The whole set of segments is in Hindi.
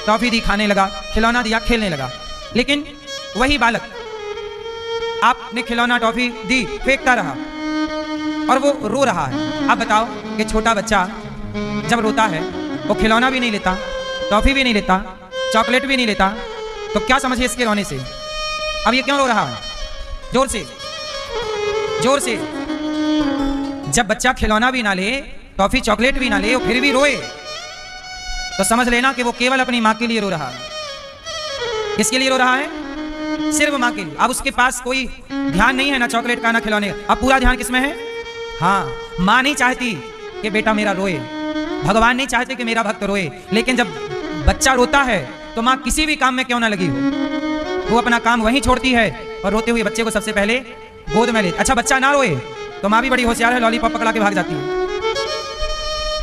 टॉफी दी, खाने लगा, खिलौना दिया, खेलने लगा। लेकिन वही बालक, आपने खिलौना टॉफी दी, फेंकता रहा और वो रो रहा है। अब बताओ कि छोटा बच्चा जब रोता है वो खिलौना भी नहीं लेता, टॉफी भी नहीं लेता, चॉकलेट भी नहीं लेता, तो क्या समझिए इसके रोने से? अब ये क्यों रो रहा है? जोर से, जोर से। जब बच्चा खिलौना भी ना ले, टॉफी चॉकलेट भी ना ले, वो फिर भी रोए, तो समझ लेना कि वो केवल अपनी माँ के लिए रो रहा है। किसके लिए रो रहा है? सिर्फ माँ के लिए। अब उसके पास कोई ध्यान नहीं है, ना चॉकलेट का ना खिलौने का। अब पूरा ध्यान किसमें है? हाँ, माँ नहीं चाहती कि बेटा मेरा रोए, भगवान नहीं चाहते कि मेरा भक्त रोए। लेकिन जब बच्चा रोता है तो माँ किसी भी काम में क्यों ना लगी हो, वो अपना काम वहीं छोड़ती है और रोते हुए बच्चे को सबसे पहले गोद में लेती। अच्छा, बच्चा ना रोए तो माँ भी बड़ी होशियार है, लॉलीपॉप पकड़ा के भाग जाती है।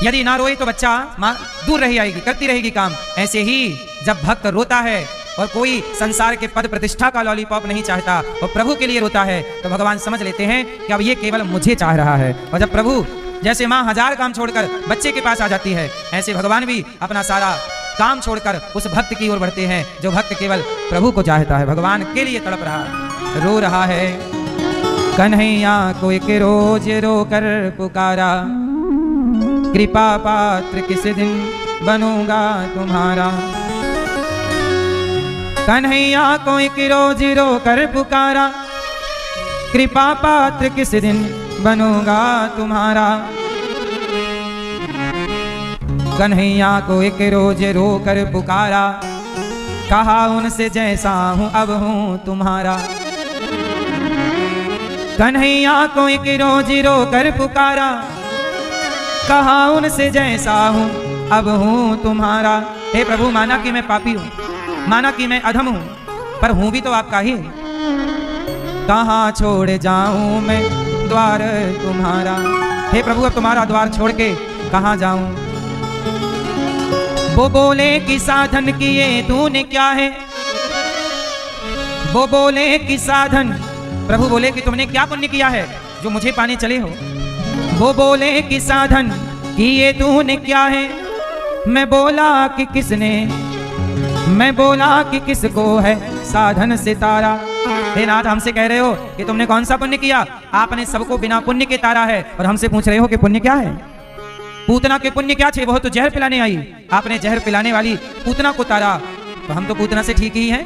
यदि ना रोए तो बच्चा, माँ दूर रही आएगी, करती रहेगी काम। ऐसे ही जब भक्त रोता है और कोई संसार के पद प्रतिष्ठा का लॉलीपॉप नहीं चाहता और प्रभु के लिए रोता है, तो भगवान समझ लेते हैं कि अब ये केवल मुझे चाह रहा है। और जब प्रभु, जैसे माँ हजार काम छोड़कर बच्चे के पास आ जाती है, ऐसे भगवान भी अपना सारा काम छोड़कर उस भक्त की ओर बढ़ते हैं जो भक्त केवल प्रभु को चाहता है, भगवान के लिए तड़प रहा है, रो रहा है। कन्हैया को एक रोज रो कर पुकारा, कृपा पात्र किस दिन बनूंगा तुम्हारा। कन्हैया को एक रोज रो कर पुकारा, कृपा पात्र किस दिन बनूंगा तुम्हारा। कन्हैया को एक रोज रो कर पुकारा, कहा उनसे जैसा हूं अब हूं तुम्हारा। कन्हैया को एक रोज रो कर पुकारा, कहा उनसे जैसा हूं अब हूं तुम्हारा। हे प्रभु, माना कि मैं पापी हूं, माना कि मैं अधम हूं, पर हूं भी तो आपका ही। कहाँ छोड़ जाऊं मैं द्वार तुम्हारा। हे प्रभु, अब तुम्हारा द्वार छोड़ के कहाँ जाऊं। वो बोले कि साधन किए तूने क्या है, वो बोले कि साधन, प्रभु बोले कि तुमने क्या पुण्य किया है जो मुझे पाने चले हो। वो बोले कि साधन किए तूने क्या है, मैं बोला कि किसने, मैं बोला कि किसको है साधन सितारा। हे नाथ, हमसे कह रहे हो कि तुमने कौन सा पुण्य किया? आपने सबको बिना पुण्य के तारा है और हमसे पूछ रहे हो कि पुण्य क्या है? पूतना के पुण्य क्या थे? वो तो जहर पिलाने आई, आपने जहर पिलाने वाली पूतना को तारा, तो हम तो पूतना से ठीक ही हैं।